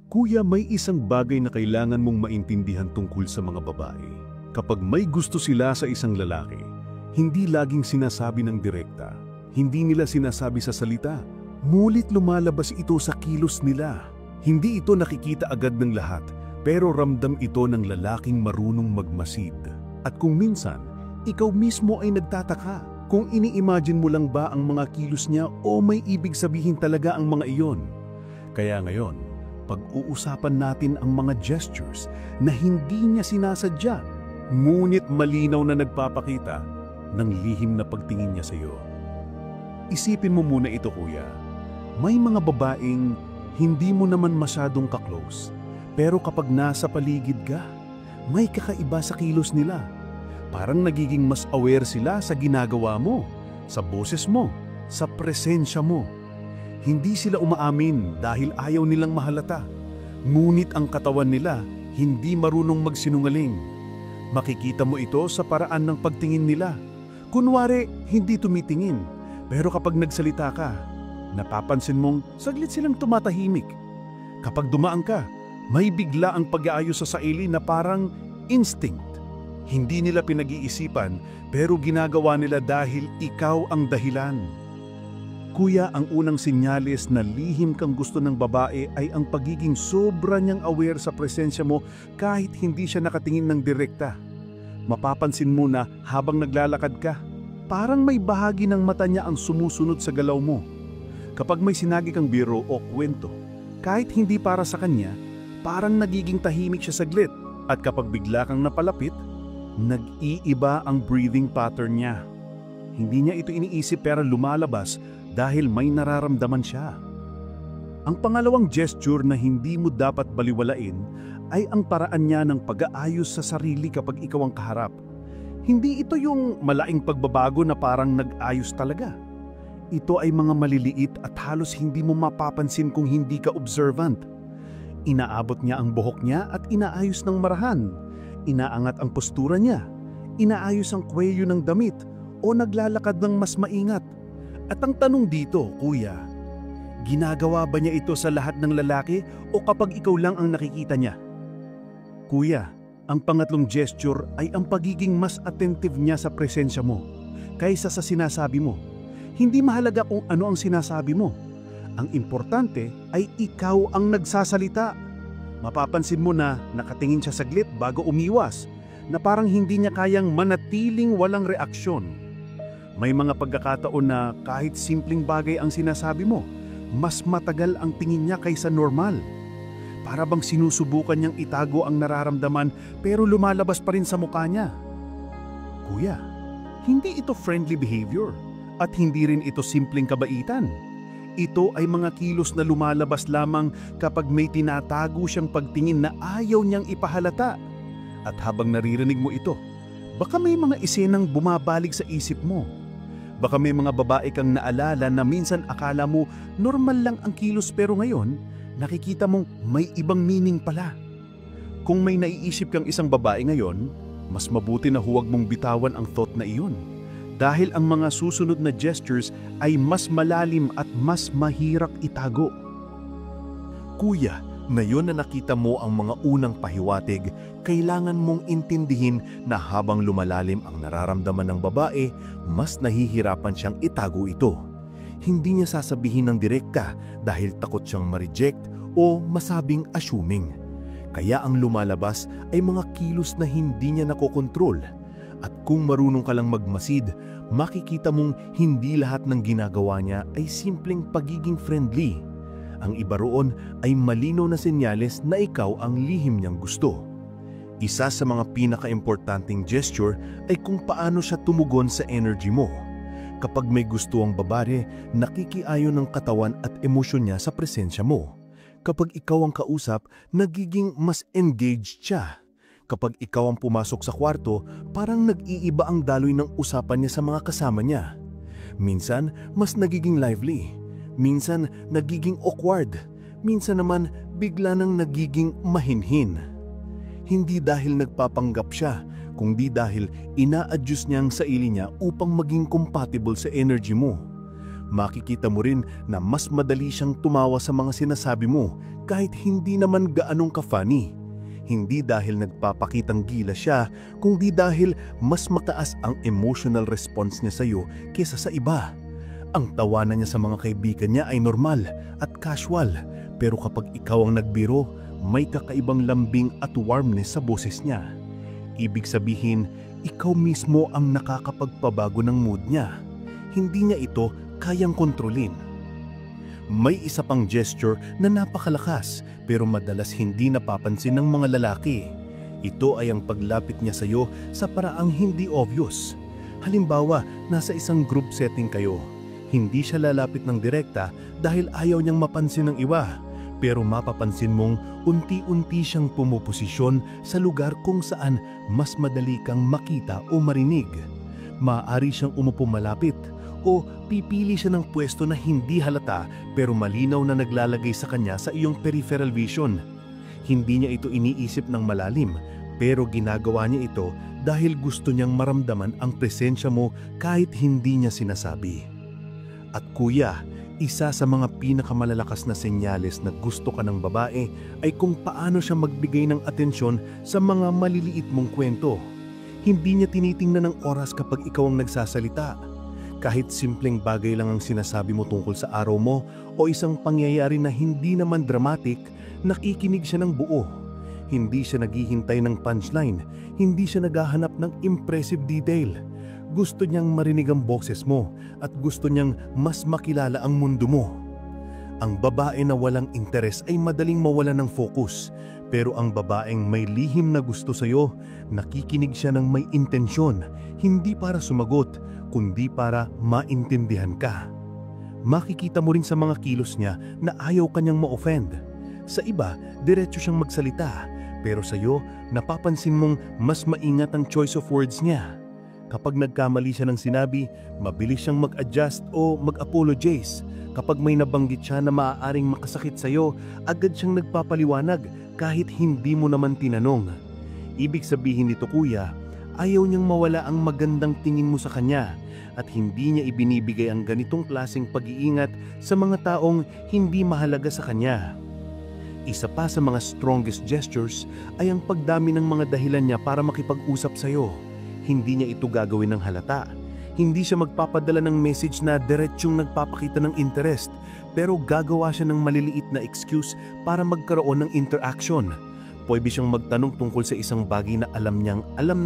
Kuya, may isang bagay na kailangan mong maintindihan tungkol sa mga babae. Kapag may gusto sila sa isang lalaki, hindi laging sinasabi ng direkta. Hindi nila sinasabi sa salita. Ngunit lumalabas ito sa kilos nila. Hindi ito nakikita agad ng lahat, pero ramdam ito ng lalaking marunong magmasid. At kung minsan, ikaw mismo ay nagtataka kung ini-imagine mo lang ba ang mga kilos niya o may ibig sabihin talaga ang mga iyon. Kaya ngayon, pag-uusapan natin ang mga gestures na hindi niya sinasadya, ngunit malinaw na nagpapakita ng lihim na pagtingin niya sa iyo. Isipin mo muna ito, kuya. May mga babaeng hindi mo naman masyadong ka-close, pero kapag nasa paligid ka, may kakaiba sa kilos nila. Parang nagiging mas aware sila sa ginagawa mo, sa boses mo, sa presensya mo. Hindi sila umaamin dahil ayaw nilang mahalata. Ngunit ang katawan nila hindi marunong magsinungaling. Makikita mo ito sa paraan ng pagtingin nila. Kunwari, hindi tumitingin, pero kapag nagsalita ka, napapansin mong saglit silang tumatahimik. Kapag dumaan ka, may bigla ang pag-aayos sa sarili na parang instinct. Hindi nila pinag-iisipan, pero ginagawa nila dahil ikaw ang dahilan. Kuya, ang unang sinyalis na lihim kang gusto ng babae ay ang pagiging sobra niyang aware sa presensya mo kahit hindi siya nakatingin ng direkta. Mapapansin mo na habang naglalakad ka, parang may bahagi ng mata niya ang sumusunod sa galaw mo. Kapag may sinagi kang biro o kwento, kahit hindi para sa kanya, parang nagiging tahimik siya saglit. At kapag bigla kang napalapit, nag-iiba ang breathing pattern niya. Hindi niya ito iniisip pero lumalabas dahil may nararamdaman siya. Ang pangalawang gesture na hindi mo dapat baliwalain ay ang paraan niya ng pag-aayos sa sarili kapag ikaw ang kaharap. Hindi ito yung malaking pagbabago na parang nag-ayos talaga. Ito ay mga maliliit at halos hindi mo mapapansin kung hindi ka observant. Inaabot niya ang buhok niya at inaayos ng marahan. Inaangat ang postura niya. Inaayos ang kwelyo ng damit o naglalakad ng mas maingat. At ang tanong dito, kuya, ginagawa ba niya ito sa lahat ng lalaki o kapag ikaw lang ang nakikita niya? Kuya, ang pangatlong gesture ay ang pagiging mas attentive niya sa presensya mo kaysa sa sinasabi mo. Hindi mahalaga kung ano ang sinasabi mo. Ang importante ay ikaw ang nagsasalita. Mapapansin mo na nakatingin siya saglit bago umiwas, na parang hindi niya kayang manatiling walang reaksyon. May mga pagkakataon na kahit simpleng bagay ang sinasabi mo, mas matagal ang tingin niya kaysa normal. Para bang sinusubukan niyang itago ang nararamdaman pero lumalabas pa rin sa mukha niya. Kuya, hindi ito friendly behavior. At hindi rin ito simpleng kabaitan. Ito ay mga kilos na lumalabas lamang kapag may tinatago siyang pagtingin na ayaw niyang ipahalata. At habang naririnig mo ito, baka may mga esenang bumabalik sa isip mo. Baka may mga babae kang naalala na minsan akala mo normal lang ang kilos pero ngayon, nakikita mong may ibang meaning pala. Kung may naiisip kang isang babae ngayon, mas mabuti na huwag mong bitawan ang thought na iyon. Dahil ang mga susunod na gestures ay mas malalim at mas mahirap itago. Kuya, ngayon na nakita mo ang mga unang pahiwatig, kailangan mong intindihin na habang lumalalim ang nararamdaman ng babae, mas nahihirapan siyang itago ito. Hindi niya sasabihin ng direkta dahil takot siyang ma-reject o masabing assuming. Kaya ang lumalabas ay mga kilos na hindi niya nakokontrol. At kung marunong ka lang magmasid, makikita mong hindi lahat ng ginagawa niya ay simpleng pagiging friendly. Ang iba roon ay malinaw na senyales na ikaw ang lihim niyang gusto. Isa sa mga pinaka-importanting gesture ay kung paano siya tumugon sa energy mo. Kapag may gusto ang babae, nakikiayon ng katawan at emosyon niya sa presensya mo. Kapag ikaw ang kausap, nagiging mas engaged siya. Kapag ikaw ang pumasok sa kwarto, parang nag-iiba ang daloy ng usapan niya sa mga kasama niya. Minsan, mas nagiging lively. Minsan, nagiging awkward. Minsan naman, bigla nang nagiging mahinhin. Hindi dahil nagpapanggap siya, kundi dahil ina-adjust niya ang sarili niya upang maging compatible sa energy mo. Makikita mo rin na mas madali siyang tumawa sa mga sinasabi mo kahit hindi naman gaanong ka-funny. Hindi dahil nagpapakitang gila siya, kundi dahil mas mataas ang emotional response niya sa'yo kesa sa iba. Ang tawanan niya sa mga kaibigan niya ay normal at casual, pero kapag ikaw ang nagbiro, may kakaibang lambing at warmness sa boses niya. Ibig sabihin, ikaw mismo ang nakakapagpabago ng mood niya. Hindi niya ito kayang kontrolin. May isa pang gesture na napakalakas pero madalas hindi napapansin ng mga lalaki. Ito ay ang paglapit niya sa iyo sa paraang hindi obvious. Halimbawa, nasa isang group setting kayo. Hindi siya lalapit ng direkta dahil ayaw niyang mapansin ng iba. Pero mapapansin mong unti-unti siyang pumuposisyon sa lugar kung saan mas madali kang makita o marinig. Maaari siyang umupo malapit o pipili siya ng pwesto na hindi halata pero malinaw na naglalagay sa kanya sa iyong peripheral vision. Hindi niya ito iniisip ng malalim pero ginagawa niya ito dahil gusto niyang maramdaman ang presensya mo kahit hindi niya sinasabi. At kuya, isa sa mga pinakamalalakas na senyales na gusto ka ng babae ay kung paano siya magbigay ng atensyon sa mga maliliit mong kwento. Hindi niya tinitingnan ng oras kapag ikaw ang nagsasalita. Kahit simpleng bagay lang ang sinasabi mo tungkol sa araw mo o isang pangyayari na hindi naman dramatic, nakikinig siya ng buo. Hindi siya naghihintay ng punchline, hindi siya naghahanap ng impressive detail. Gusto niyang marinig ang boses mo at gusto niyang mas makilala ang mundo mo. Ang babae na walang interes ay madaling mawala ng focus, pero ang babaeng may lihim na gusto sa'yo, nakikinig siya ng may intensyon, hindi para sumagot, kundi para maintindihan ka. Makikita mo rin sa mga kilos niya na ayaw kanyang ma-offend. Sa iba, diretso siyang magsalita, pero sa'yo, napapansin mong mas maingat ang choice of words niya. Kapag nagkamali siya ng sinabi, mabilis siyang mag-adjust o mag-apologize. Kapag may nabanggit siya na maaaring makasakit sa'yo, agad siyang nagpapaliwanag kahit hindi mo naman tinanong. Ibig sabihin nito kuya, ayaw niyang mawala ang magandang tingin mo sa kanya at hindi niya ibinibigay ang ganitong klaseng pag-iingat sa mga taong hindi mahalaga sa kanya. Isa pa sa mga strongest gestures ay ang pagdami ng mga dahilan niya para makipag-usap sa'yo. Hindi niya ito gagawin ng halata. Hindi siya magpapadala ng message na diretsyong nagpapakita ng interest, pero gagawa siya ng maliliit na excuse para magkaroon ng interaction. Pwede siyang magtanong tungkol sa isang bagay na alam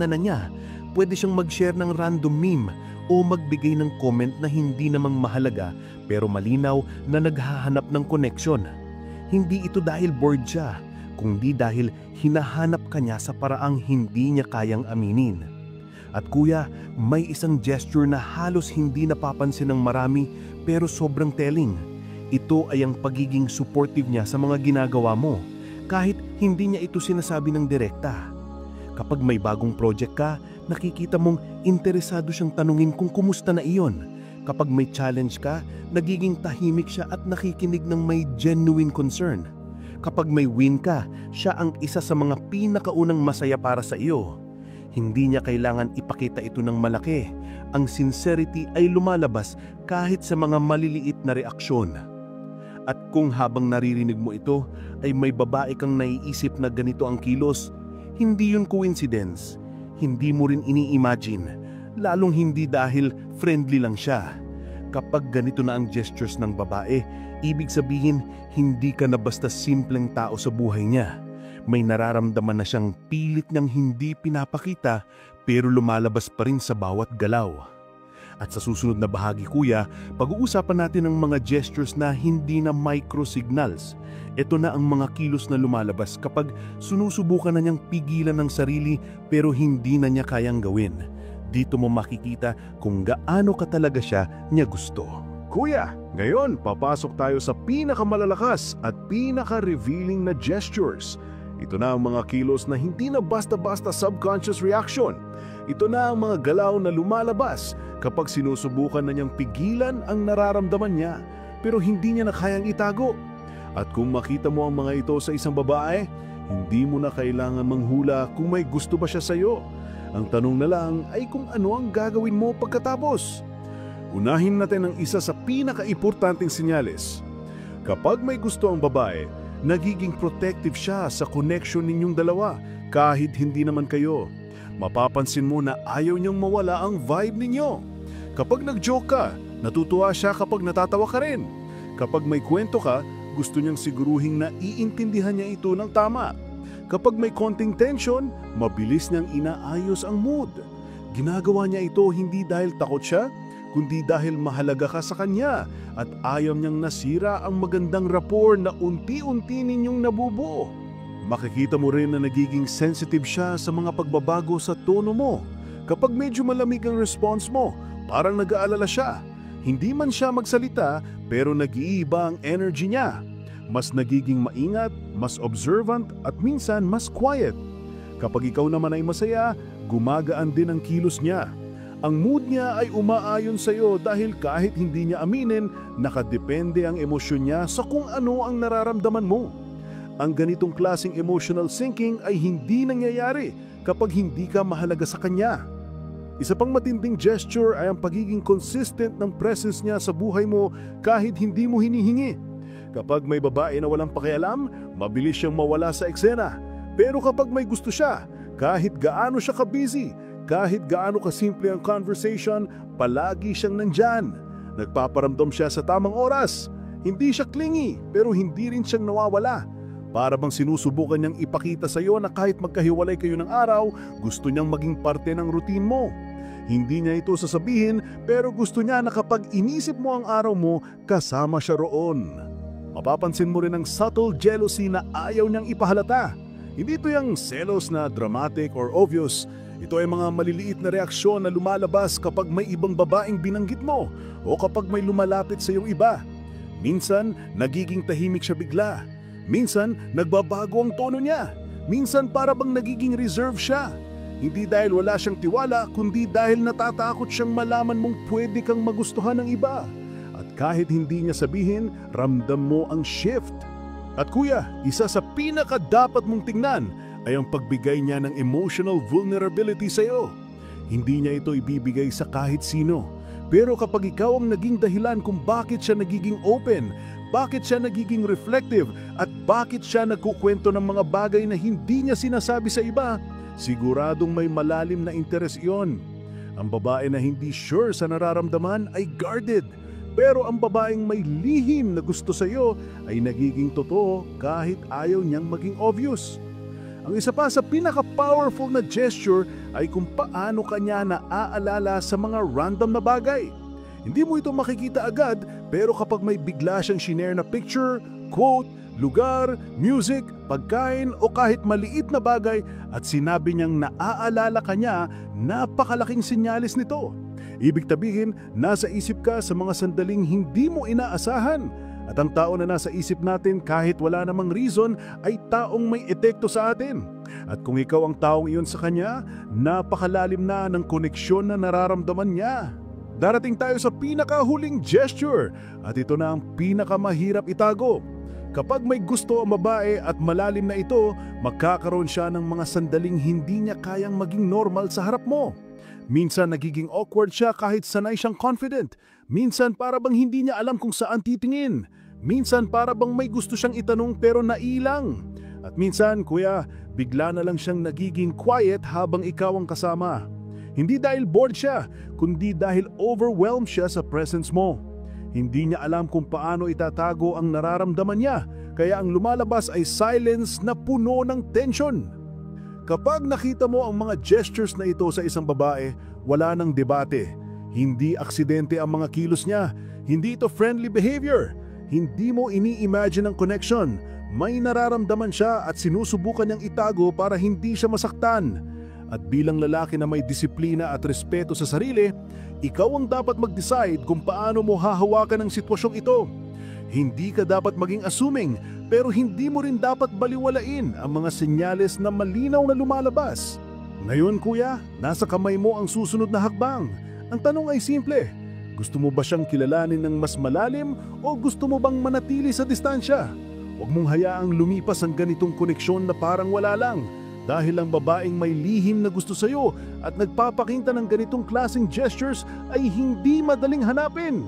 na niya. Pwede siyang mag-share ng random meme o magbigay ng comment na hindi namang mahalaga pero malinaw na naghahanap ng connection. Hindi ito dahil bored siya, kundi dahil hinahanap ka niya sa paraang hindi niya kayang aminin. At kuya, may isang gesture na halos hindi napapansin ng marami pero sobrang telling. Ito ay ang pagiging supportive niya sa mga ginagawa mo, kahit hindi niya ito sinasabi ng direkta. Kapag may bagong project ka, nakikita mong interesado siyang tanungin kung kumusta na iyon. Kapag may challenge ka, nagiging tahimik siya at nakikinig ng may genuine concern. Kapag may win ka, siya ang isa sa mga pinakaunang masaya para sa iyo. Hindi niya kailangan ipakita ito ng malaki. Ang sincerity ay lumalabas kahit sa mga maliliit na reaksyon. At kung habang naririnig mo ito ay may babae kang naiisip na ganito ang kilos, hindi yun coincidence. Hindi mo rin ini-imagine, lalong hindi dahil friendly lang siya. Kapag ganito na ang gestures ng babae, ibig sabihin hindi ka na basta simpleng tao sa buhay niya. May nararamdaman na siyang pilit niyang hindi pinapakita pero lumalabas pa rin sa bawat galaw. At sa susunod na bahagi kuya, pag-uusapan natin ang mga gestures na hindi na microsignals. Ito na ang mga kilos na lumalabas kapag sinusubukan na niyang pigilan ng sarili pero hindi na niya kayang gawin. Dito mo makikita kung gaano ka talaga siya niya gusto. Kuya, ngayon papasok tayo sa pinakamalalakas at pinaka-revealing na gestures. Ito na ang mga kilos na hindi na basta-basta subconscious reaction. Ito na ang mga galaw na lumalabas kapag sinusubukan na niyang pigilan ang nararamdaman niya pero hindi niya na kayang itago. At kung makita mo ang mga ito sa isang babae, hindi mo na kailangan manghula kung may gusto ba siya sa iyo. Ang tanong na lang ay kung ano ang gagawin mo pagkatapos. Unahin natin ang isa sa pinaka-importanting senyales. Kapag may gusto ang babae, Nagiging protective siya sa connection ninyong dalawa kahit hindi naman kayo. Mapapansin mo na ayaw niyang mawala ang vibe ninyo. Kapag nag-joke ka, natutuwa siya kapag natatawa ka rin. Kapag may kwento ka, gusto niyang siguruhing na iintindihan niya ito ng tama. Kapag may konting tension, mabilis niyang inaayos ang mood. Ginagawa niya ito hindi dahil takot siya, kundi dahil mahalaga ka sa kanya at ayaw niyang nasira ang magandang rapport na unti-unti ninyong nabubuo. Makikita mo rin na nagiging sensitive siya sa mga pagbabago sa tono mo. Kapag medyo malamig ang response mo, parang nag-aalala siya. Hindi man siya magsalita, pero nag-iiba ang energy niya. Mas nagiging maingat, mas observant at minsan mas quiet. Kapag ikaw naman ay masaya, gumagaan din ang kilos niya. Ang mood niya ay umaayon sa iyo dahil kahit hindi niya aminin, nakadepende ang emosyon niya sa kung ano ang nararamdaman mo. Ang ganitong klaseng emotional syncing ay hindi nangyayari kapag hindi ka mahalaga sa kanya. Isa pang matinding gesture ay ang pagiging consistent ng presence niya sa buhay mo kahit hindi mo hinihingi. Kapag may babae na walang pakialam, mabilis siyang mawala sa eksena. Pero kapag may gusto siya, kahit gaano siya ka-busy, kahit gaano kasimple ang conversation, palagi siyang nandyan. Nagpaparamdam siya sa tamang oras. Hindi siya clingy, pero hindi rin siyang nawawala. Para bang sinusubukan niyang ipakita sa iyo na kahit magkahiwalay kayo ng araw, gusto niyang maging parte ng routine mo. Hindi niya ito sasabihin, pero gusto niya na kapag inisip mo ang araw mo, kasama siya roon. Mapapansin mo rin ang subtle jealousy na ayaw niyang ipahalata. Hindi ito yung selos na dramatic or obvious. Ito ay mga maliliit na reaksyon na lumalabas kapag may ibang babaeng binanggit mo o kapag may lumalapit sa iyong iba. Minsan, nagiging tahimik siya bigla. Minsan, nagbabago ang tono niya. Minsan, para bang nagiging reserve siya. Hindi dahil wala siyang tiwala, kundi dahil natatakot siyang malaman mong pwede kang magustuhan ng iba. At kahit hindi niya sabihin, ramdam mo ang shift. At kuya, isa sa pinaka dapat mong tingnan ay ang pagbigay niya ng emotional vulnerability sa iyo. Hindi niya ito ibibigay sa kahit sino. Pero kapag ikaw ang naging dahilan kung bakit siya nagiging open, bakit siya nagiging reflective, at bakit siya nagkukwento ng mga bagay na hindi niya sinasabi sa iba, siguradong may malalim na interes iyon. Ang babae na hindi sure sa nararamdaman ay guarded. Pero ang babaeng may lihim na gusto sa iyo ay nagiging totoo kahit ayaw niyang maging obvious. Ang isa pa sa pinaka-powerful na gesture ay kung paano kanya naaalala sa mga random na bagay. Hindi mo ito makikita agad, pero kapag may bigla siyang shinare na picture, quote, lugar, music, pagkain o kahit maliit na bagay at sinabi niyang naaalala ka niya, napakalaking sinyalis nito. Ibig sabihin, nasa isip ka sa mga sandaling hindi mo inaasahan. At ang tao na nasa isip natin kahit wala namang reason ay taong may epekto sa atin. At kung ikaw ang taong iyon sa kanya, napakalalim na ng koneksyon na nararamdaman niya. Darating tayo sa pinakahuling gesture at ito na ang pinakamahirap itago. Kapag may gusto ang babae at malalim na ito, magkakaroon siya ng mga sandaling hindi niya kayang maging normal sa harap mo. Minsan nagiging awkward siya kahit sanay siyang confident. Minsan para bang hindi niya alam kung saan titingin. Minsan para bang may gusto siyang itanong pero nailang. At minsan, kuya, bigla na lang siyang nagiging quiet habang ikaw ang kasama. Hindi dahil bored siya, kundi dahil overwhelmed siya sa presence mo. Hindi niya alam kung paano itatago ang nararamdaman niya, kaya ang lumalabas ay silence na puno ng tension. Kapag nakita mo ang mga gestures na ito sa isang babae, wala nang debate. Hindi aksidente ang mga kilos niya, hindi ito friendly behavior. Hindi mo ini-imagine ang connection. May nararamdaman siya at sinusubukan niyang itago para hindi siya masaktan. At bilang lalaki na may disiplina at respeto sa sarili, ikaw ang dapat mag-decide kung paano mo hahawakan ang sitwasyong ito. Hindi ka dapat maging assuming, pero hindi mo rin dapat baliwalain ang mga senyales na malinaw na lumalabas. Ngayon kuya, nasa kamay mo ang susunod na hakbang. Ang tanong ay simple, gusto mo ba siyang kilalanin ng mas malalim o gusto mo bang manatili sa distansya? Huwag mong hayaang lumipas ang ganitong koneksyon na parang wala lang. Dahil ang babaeng may lihim na gusto sa'yo at nagpapakita ng ganitong klaseng gestures ay hindi madaling hanapin.